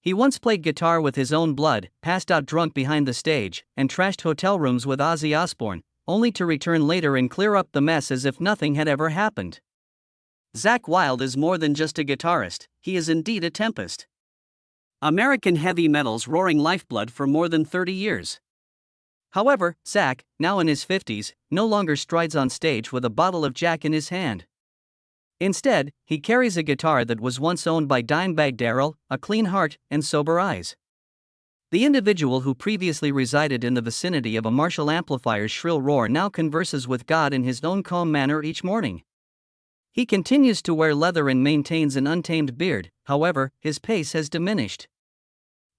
He once played guitar with his own blood, passed out drunk behind the stage, and trashed hotel rooms with Ozzy Osbourne, only to return later and clear up the mess as if nothing had ever happened. Zakk Wylde is more than just a guitarist, he is indeed a tempest. American heavy metal's roaring lifeblood for more than 30 years. However, Zakk, now in his 50s, no longer strides on stage with a bottle of Jack in his hand. Instead, he carries a guitar that was once owned by Dimebag Darrell, a clean heart and sober eyes. The individual who previously resided in the vicinity of a Marshall amplifier's shrill roar now converses with God in his own calm manner each morning. He continues to wear leather and maintains an untamed beard, however, his pace has diminished.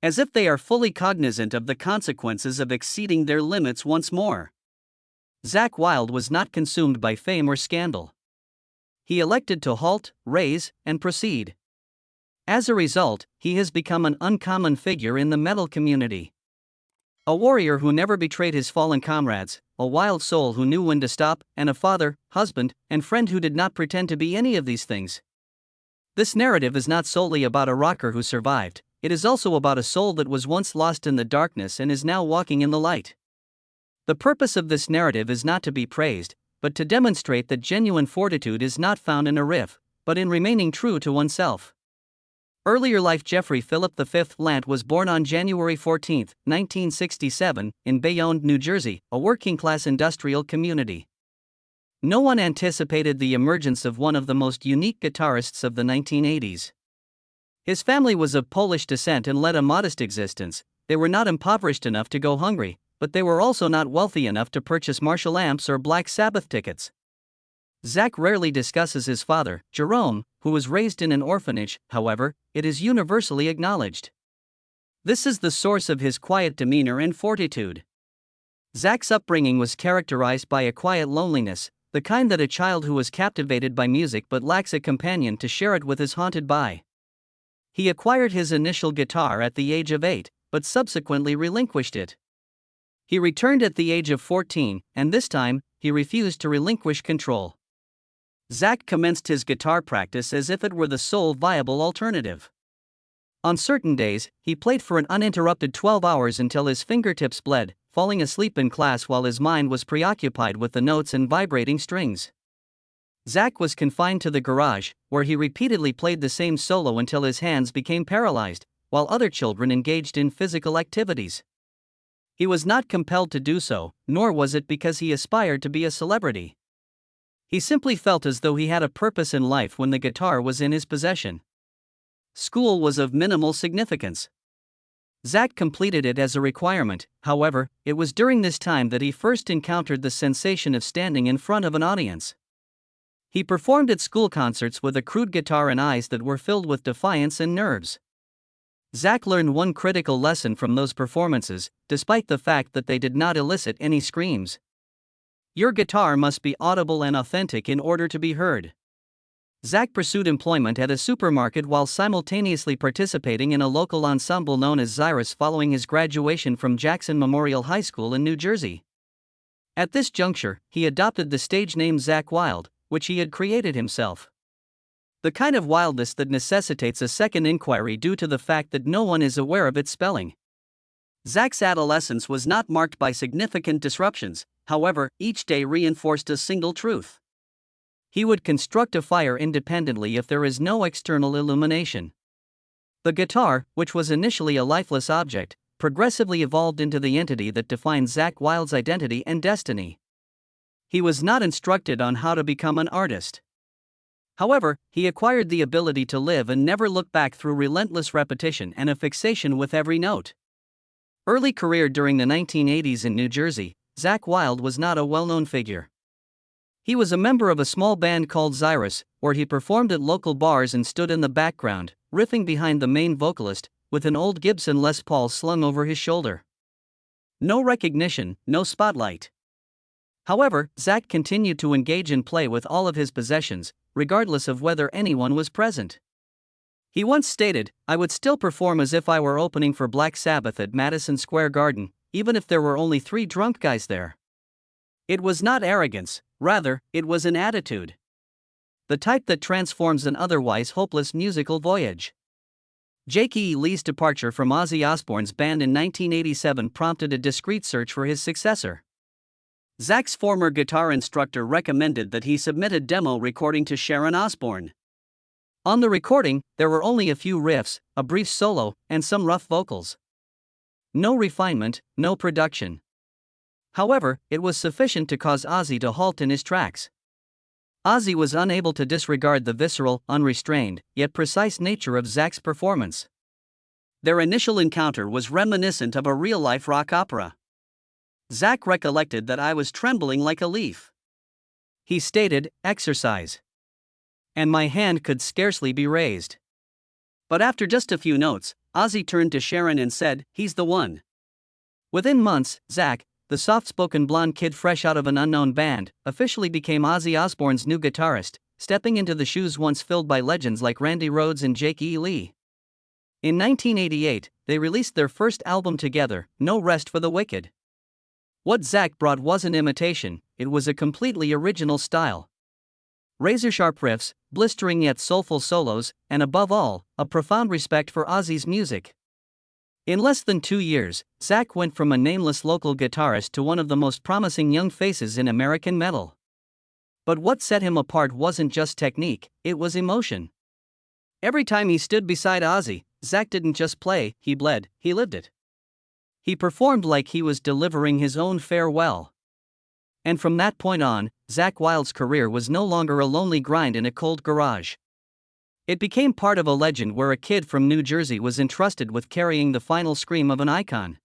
As if they are fully cognizant of the consequences of exceeding their limits once more. Zakk Wylde was not consumed by fame or scandal. He elected to halt, raise, and proceed. As a result, he has become an uncommon figure in the metal community. A warrior who never betrayed his fallen comrades, a wild soul who knew when to stop, and a father, husband, and friend who did not pretend to be any of these things. This narrative is not solely about a rocker who survived, it is also about a soul that was once lost in the darkness and is now walking in the light. The purpose of this narrative is not to be praised, but to demonstrate that genuine fortitude is not found in a riff, but in remaining true to oneself. Earlier life Jeffrey Philip V. Lant was born on January 14, 1967, in Bayonne, New Jersey, a working-class industrial community. No one anticipated the emergence of one of the most unique guitarists of the 1980s. His family was of Polish descent and led a modest existence. They were not impoverished enough to go hungry, but they were also not wealthy enough to purchase Marshall amps or Black Sabbath tickets. Zakk rarely discusses his father, Jerome, who was raised in an orphanage. However, it is universally acknowledged. This is the source of his quiet demeanor and fortitude. Zakk's upbringing was characterized by a quiet loneliness, the kind that a child who was captivated by music but lacks a companion to share it with is haunted by. He acquired his initial guitar at the age of 8, but subsequently relinquished it. He returned at the age of 14, and this time, he refused to relinquish control. Zakk commenced his guitar practice as if it were the sole viable alternative. On certain days, he played for an uninterrupted 12 hours until his fingertips bled, falling asleep in class while his mind was preoccupied with the notes and vibrating strings. Zakk was confined to the garage, where he repeatedly played the same solo until his hands became paralyzed, while other children engaged in physical activities. He was not compelled to do so, nor was it because he aspired to be a celebrity. He simply felt as though he had a purpose in life when the guitar was in his possession. School was of minimal significance. Zakk completed it as a requirement, however, it was during this time that he first encountered the sensation of standing in front of an audience. He performed at school concerts with a crude guitar and eyes that were filled with defiance and nerves. Zakk learned one critical lesson from those performances, despite the fact that they did not elicit any screams. Your guitar must be audible and authentic in order to be heard. Zakk pursued employment at a supermarket while simultaneously participating in a local ensemble known as Zyrus following his graduation from Jackson Memorial High School in New Jersey. At this juncture, he adopted the stage name Zakk Wylde, which he had created himself. The kind of wildness that necessitates a second inquiry due to the fact that no one is aware of its spelling. Zakk's adolescence was not marked by significant disruptions, however, each day reinforced a single truth. He would construct a fire independently if there is no external illumination. The guitar, which was initially a lifeless object, progressively evolved into the entity that defined Zakk Wylde's identity and destiny. He was not instructed on how to become an artist. However, he acquired the ability to live and never look back through relentless repetition and a fixation with every note. Early career during the 1980s in New Jersey, Zakk Wylde was not a well-known figure. He was a member of a small band called Zyrus, where he performed at local bars and stood in the background, riffing behind the main vocalist, with an old Gibson Les Paul slung over his shoulder. No recognition, no spotlight. However, Zakk continued to engage and play with all of his possessions, regardless of whether anyone was present. He once stated, "I would still perform as if I were opening for Black Sabbath at Madison Square Garden, even if there were only 3 drunk guys there." It was not arrogance, rather, it was an attitude. The type that transforms an otherwise hopeless musical voyage. Jakk Wylde's departure from Ozzy Osbourne's band in 1987 prompted a discreet search for his successor. Zakk's former guitar instructor recommended that he submit a demo recording to Sharon Osbourne. On the recording, there were only a few riffs, a brief solo, and some rough vocals. No refinement, no production. However, it was sufficient to cause Ozzy to halt in his tracks. Ozzy was unable to disregard the visceral, unrestrained, yet precise nature of Zakk's performance. Their initial encounter was reminiscent of a real-life rock opera. Zakk recollected that I was trembling like a leaf. He stated, "Exercise. And my hand could scarcely be raised." But after just a few notes, Ozzy turned to Sharon and said, "He's the one." Within months, Zakk, the soft-spoken blonde kid fresh out of an unknown band, officially became Ozzy Osbourne's new guitarist, stepping into the shoes once filled by legends like Randy Rhoads and Jakk Wylde. In 1988, they released their first album together, No Rest for the Wicked. What Zakk brought wasn't imitation, it was a completely original style. Razor-sharp riffs, blistering yet soulful solos, and above all, a profound respect for Ozzy's music. In less than 2 years, Zakk went from a nameless local guitarist to one of the most promising young faces in American metal. But what set him apart wasn't just technique, it was emotion. Every time he stood beside Ozzy, Zakk didn't just play, he bled, he lived it. He performed like he was delivering his own farewell. And from that point on, Zakk Wylde's career was no longer a lonely grind in a cold garage. It became part of a legend where a kid from New Jersey was entrusted with carrying the final scream of an icon.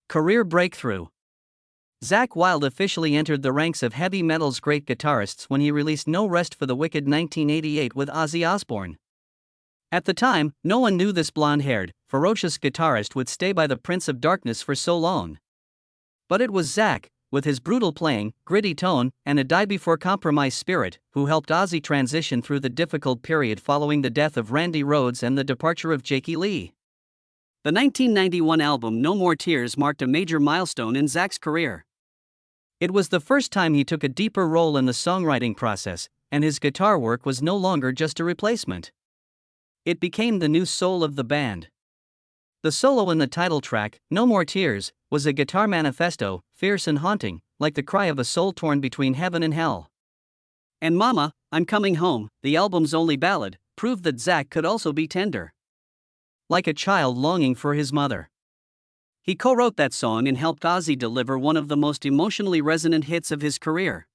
Career breakthrough. Zakk Wylde officially entered the ranks of heavy metal's great guitarists when he released No Rest for the Wicked 1988 with Ozzy Osbourne. At the time, no one knew this blonde-haired, ferocious guitarist would stay by the Prince of Darkness for so long. But it was Zakk, with his brutal playing, gritty tone, and a die-before-compromise spirit, who helped Ozzy transition through the difficult period following the death of Randy Rhoads and the departure of Jakk Wylde. The 1991 album No More Tears marked a major milestone in Zakk's career. It was the first time he took a deeper role in the songwriting process, and his guitar work was no longer just a replacement. It became the new soul of the band. The solo in the title track, No More Tears, was a guitar manifesto, fierce and haunting, like the cry of a soul torn between heaven and hell. And Mama, I'm Coming Home, the album's only ballad, proved that Zakk could also be tender. Like a child longing for his mother. He co-wrote that song and helped Ozzy deliver one of the most emotionally resonant hits of his career.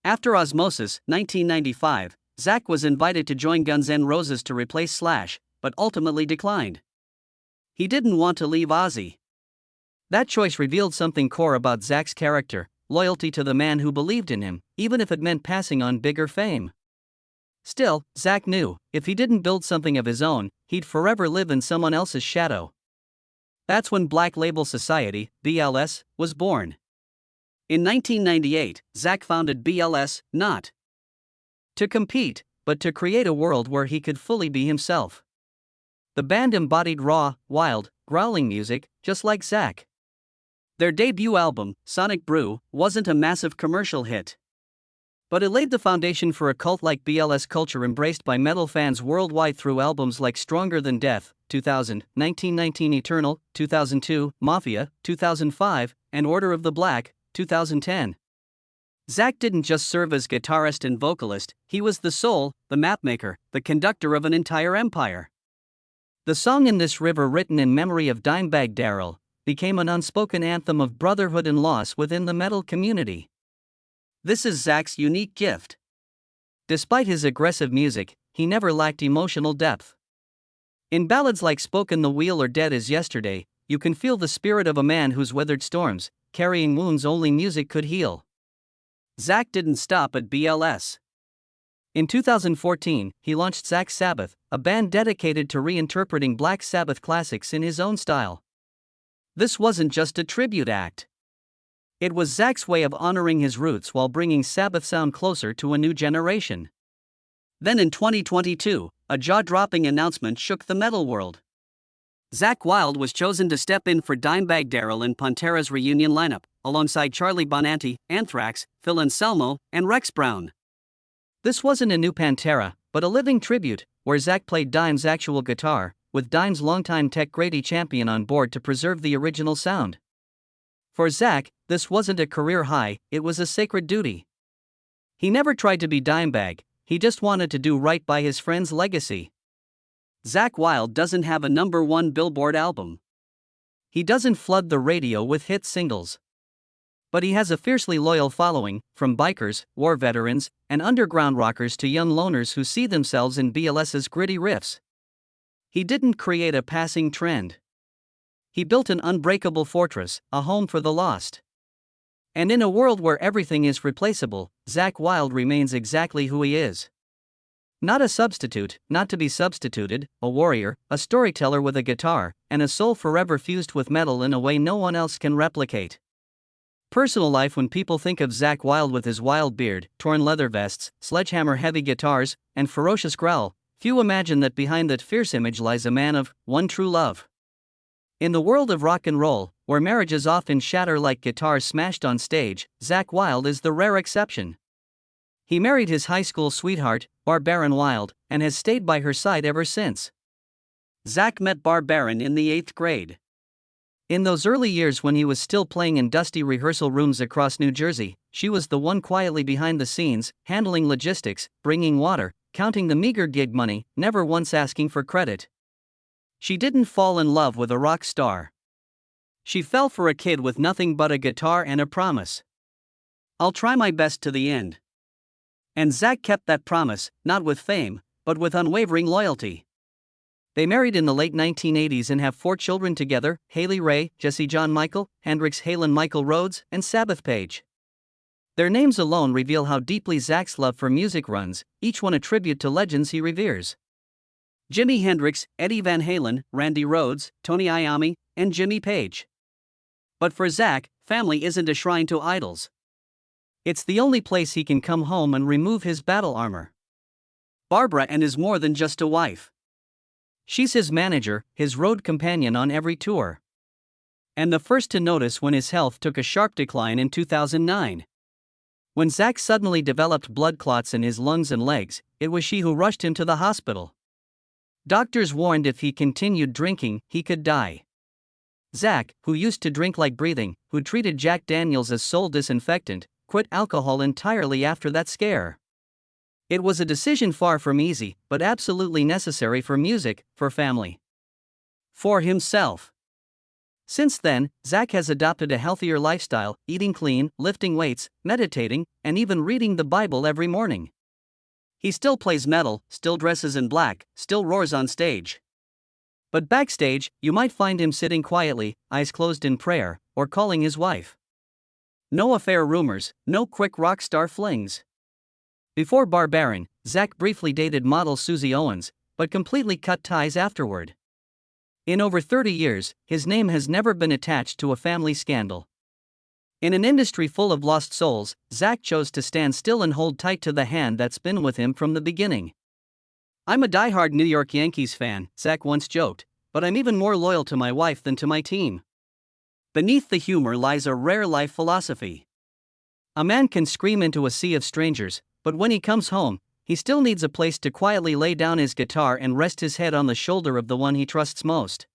After Osmosis, 1995, Zakk was invited to join Guns N' Roses to replace Slash, but ultimately declined. He didn't want to leave Ozzy. That choice revealed something core about Zakk's character, loyalty to the man who believed in him, even if it meant passing on bigger fame. Still, Zakk knew, if he didn't build something of his own, he'd forever live in someone else's shadow. That's when Black Label Society, BLS, was born. In 1998, Zakk founded BLS, not to compete, but to create a world where he could fully be himself. The band embodied raw, wild, growling music, just like Zakk. Their debut album, Sonic Brew, wasn't a massive commercial hit. But it laid the foundation for a cult-like BLS culture embraced by metal fans worldwide through albums like Stronger Than Death, 2000, 1919 Eternal, 2002, Mafia, 2005, and Order of the Black, 2010. Zakk didn't just serve as guitarist and vocalist, he was the soul, the mapmaker, the conductor of an entire empire. The song In This River, written in memory of Dimebag Darrell, became an unspoken anthem of brotherhood and loss within the metal community. This is Zakk's unique gift. Despite his aggressive music, he never lacked emotional depth. In ballads like Spoken the Wheel or Dead as Yesterday, you can feel the spirit of a man who's weathered storms, carrying wounds only music could heal. Zakk didn't stop at BLS. In 2014, he launched Zakk Sabbath, a band dedicated to reinterpreting Black Sabbath classics in his own style. This wasn't just a tribute act. It was Zakk's way of honoring his roots while bringing Sabbath sound closer to a new generation. Then in 2022, a jaw-dropping announcement shook the metal world. Zakk Wylde was chosen to step in for Dimebag Darrell in Pantera's reunion lineup, alongside Charlie Bonanti, Anthrax, Phil Anselmo, and Rex Brown. This wasn't a new Pantera, but a living tribute, where Zakk played Dime's actual guitar, with Dime's longtime tech Grady champion on board to preserve the original sound. For Zakk, this wasn't a career high, it was a sacred duty. He never tried to be Dimebag, he just wanted to do right by his friend's legacy. Zakk Wylde doesn't have a #1 Billboard album. He doesn't flood the radio with hit singles. But he has a fiercely loyal following, from bikers, war veterans, and underground rockers to young loners who see themselves in BLS's gritty riffs. He didn't create a passing trend. He built an unbreakable fortress, a home for the lost. And in a world where everything is replaceable, Zakk Wylde remains exactly who he is. Not a substitute, not to be substituted, a warrior, a storyteller with a guitar, and a soul forever fused with metal in a way no one else can replicate. Personal life: when people think of Zakk Wylde with his wild beard, torn leather vests, sledgehammer-heavy guitars, and ferocious growl, few imagine that behind that fierce image lies a man of one true love. In the world of rock and roll, where marriages often shatter like guitars smashed on stage, Zakk Wylde is the rare exception. He married his high school sweetheart, Barbara Wylde, and has stayed by her side ever since. Zakk met Barbara in the 8th grade. In those early years when he was still playing in dusty rehearsal rooms across New Jersey, she was the one quietly behind the scenes, handling logistics, bringing water, counting the meager gig money, never once asking for credit. She didn't fall in love with a rock star. She fell for a kid with nothing but a guitar and a promise. "I'll try my best to the end." And Zakk kept that promise, not with fame, but with unwavering loyalty. They married in the late 1980s and have 4 children together: Haley Ray, Jesse John Michael, Hendrix Halen Michael Rhodes, and Sabbath Page. Their names alone reveal how deeply Zakk's love for music runs, each one a tribute to legends he reveres. Jimi Hendrix, Eddie Van Halen, Randy Rhoads, Tony Iommi, and Jimmy Page. But for Zakk, family isn't a shrine to idols. It's the only place he can come home and remove his battle armor. Barbara and is more than just a wife. She's his manager, his road companion on every tour. And the first to notice when his health took a sharp decline in 2009. When Zakk suddenly developed blood clots in his lungs and legs, it was she who rushed him to the hospital. Doctors warned if he continued drinking, he could die. Zakk, who used to drink like breathing, who treated Jack Daniels as soul disinfectant, quit alcohol entirely after that scare. It was a decision far from easy, but absolutely necessary for music, for family, for himself. Since then, Zakk has adopted a healthier lifestyle, eating clean, lifting weights, meditating, and even reading the Bible every morning. He still plays metal, still dresses in black, still roars on stage. But backstage, you might find him sitting quietly, eyes closed in prayer, or calling his wife. No affair rumors, no quick rock star flings. Before Barbara, Zakk briefly dated model Susie Owens, but completely cut ties afterward. In over 30 years, his name has never been attached to a family scandal. In an industry full of lost souls, Zakk chose to stand still and hold tight to the hand that's been with him from the beginning. "I'm a diehard New York Yankees fan," Zakk once joked, "but I'm even more loyal to my wife than to my team." Beneath the humor lies a rare life philosophy. A man can scream into a sea of strangers, but when he comes home, he still needs a place to quietly lay down his guitar and rest his head on the shoulder of the one he trusts most.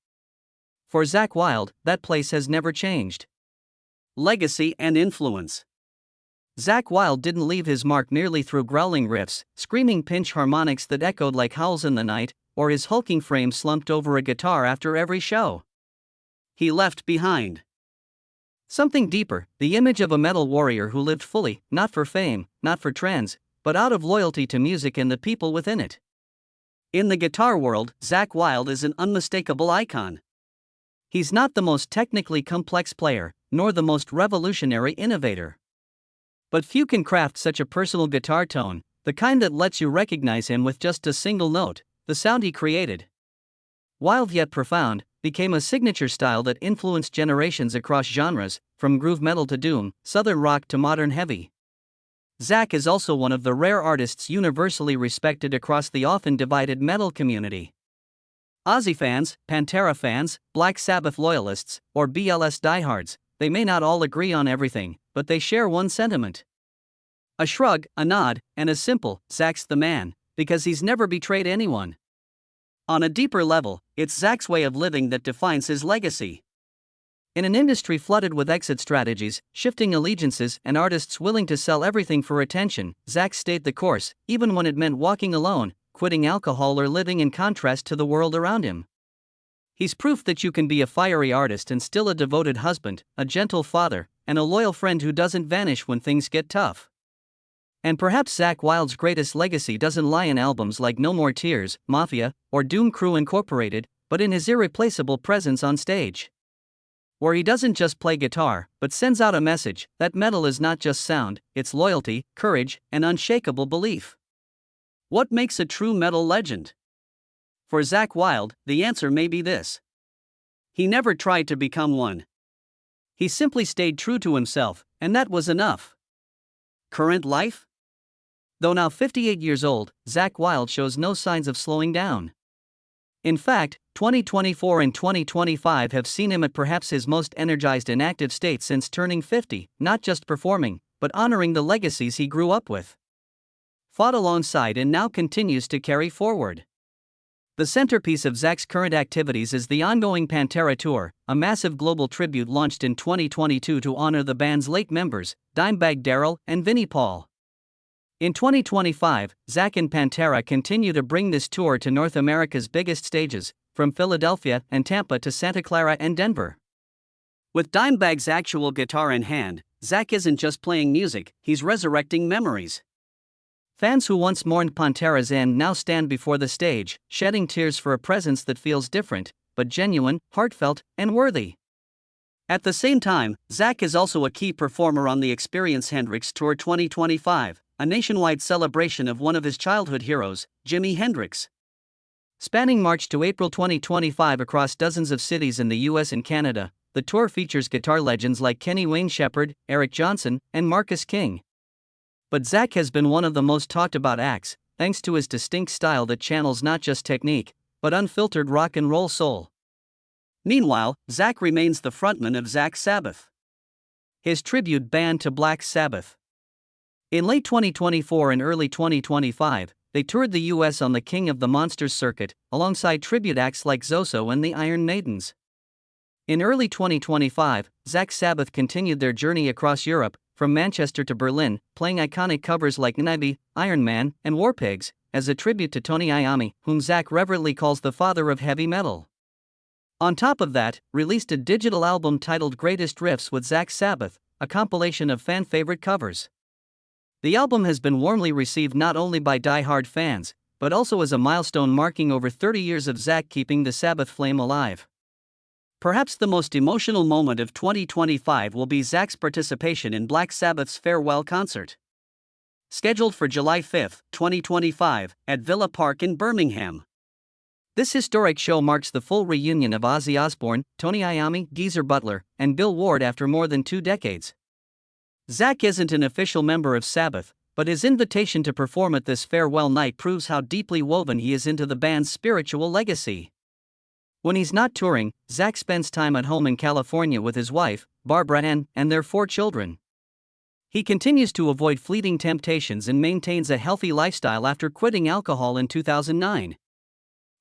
For Zakk Wylde, that place has never changed. Legacy and influence. Zakk Wylde didn't leave his mark merely through growling riffs, screaming pinch harmonics that echoed like howls in the night, or his hulking frame slumped over a guitar after every show. He left behind something deeper, the image of a metal warrior who lived fully, not for fame, not for trends, but out of loyalty to music and the people within it. In the guitar world, Zakk Wylde is an unmistakable icon. He's not the most technically complex player, nor the most revolutionary innovator. But few can craft such a personal guitar tone, the kind that lets you recognize him with just a single note. The sound he created, wild yet profound, became a signature style that influenced generations across genres, from groove metal to doom, southern rock to modern heavy. Zakk is also one of the rare artists universally respected across the often divided metal community. Ozzy fans, Pantera fans, Black Sabbath loyalists, or BLS diehards, they may not all agree on everything, but they share one sentiment. A shrug, a nod, and a simple, "Zakk's the man," because he's never betrayed anyone. On a deeper level, it's Zakk's way of living that defines his legacy. In an industry flooded with exit strategies, shifting allegiances, and artists willing to sell everything for attention, Zakk stayed the course, even when it meant walking alone, quitting alcohol, or living in contrast to the world around him. He's proof that you can be a fiery artist and still a devoted husband, a gentle father, and a loyal friend who doesn't vanish when things get tough. And perhaps Zakk Wylde's greatest legacy doesn't lie in albums like No More Tears, Mafia, or Doom Crew Incorporated, but in his irreplaceable presence on stage, where he doesn't just play guitar, but sends out a message that metal is not just sound, it's loyalty, courage, and unshakable belief. What makes a true metal legend? For Zakk Wylde, the answer may be this: he never tried to become one. He simply stayed true to himself, and that was enough. Current life? Though now 58 years old, Zakk Wylde shows no signs of slowing down. In fact, 2024 and 2025 have seen him at perhaps his most energized and active state since turning 50, not just performing, but honoring the legacies he grew up with, fought alongside, and now continues to carry forward. The centerpiece of Zakk's current activities is the ongoing Pantera tour, a massive global tribute launched in 2022 to honor the band's late members, Dimebag Darrell and Vinnie Paul. In 2025, Zakk and Pantera continue to bring this tour to North America's biggest stages, from Philadelphia and Tampa to Santa Clara and Denver. With Dimebag's actual guitar in hand, Zakk isn't just playing music, he's resurrecting memories. Fans who once mourned Pantera's end now stand before the stage, shedding tears for a presence that feels different, but genuine, heartfelt, and worthy. At the same time, Zakk is also a key performer on the Experience Hendrix Tour 2025, a nationwide celebration of one of his childhood heroes, Jimi Hendrix. Spanning March to April 2025 across dozens of cities in the US and Canada, the tour features guitar legends like Kenny Wayne Shepherd, Eric Johnson, and Marcus King. But Zakk has been one of the most talked about acts, thanks to his distinct style that channels not just technique, but unfiltered rock and roll soul. Meanwhile, Zakk remains the frontman of Zakk Sabbath, his tribute band to Black Sabbath. In late 2024 and early 2025, they toured the US on the King of the Monsters circuit, alongside tribute acts like Zoso and the Iron Maidens. In early 2025, Zakk Sabbath continued their journey across Europe, from Manchester to Berlin, playing iconic covers like Maybe, Iron Man, and War Pigs, as a tribute to Tony Iommi, whom Zakk reverently calls the father of heavy metal. On top of that, released a digital album titled Greatest Riffs with Zakk Sabbath, a compilation of fan-favorite covers. The album has been warmly received not only by die-hard fans, but also as a milestone marking over 30 years of Zakk keeping the Sabbath flame alive. Perhaps the most emotional moment of 2025 will be Zakk's participation in Black Sabbath's farewell concert, scheduled for July 5, 2025, at Villa Park in Birmingham. This historic show marks the full reunion of Ozzy Osbourne, Tony Iommi, Geezer Butler, and Bill Ward after more than 2 decades. Zakk isn't an official member of Sabbath, but his invitation to perform at this farewell night proves how deeply woven he is into the band's spiritual legacy. When he's not touring, Zakk spends time at home in California with his wife, Barbara Ann, and their 4 children. He continues to avoid fleeting temptations and maintains a healthy lifestyle after quitting alcohol in 2009.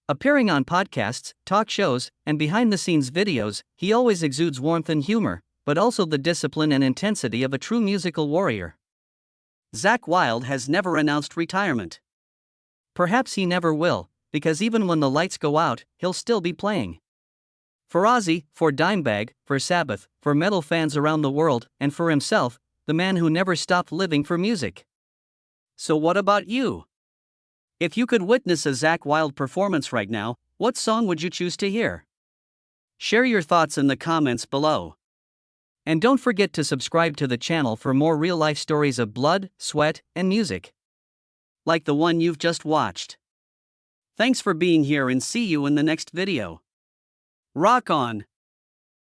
Appearing on podcasts, talk shows, and behind-the-scenes videos, he always exudes warmth and humor, but also the discipline and intensity of a true musical warrior. Zakk Wylde has never announced retirement. Perhaps he never will, because even when the lights go out, he'll still be playing. For Ozzy, for Dimebag, for Sabbath, for metal fans around the world, and for himself, the man who never stopped living for music. So what about you? If you could witness a Zakk Wylde performance right now, what song would you choose to hear? Share your thoughts in the comments below. And don't forget to subscribe to the channel for more real-life stories of blood, sweat, and music, like the one you've just watched. Thanks for being here and see you in the next video. Rock on!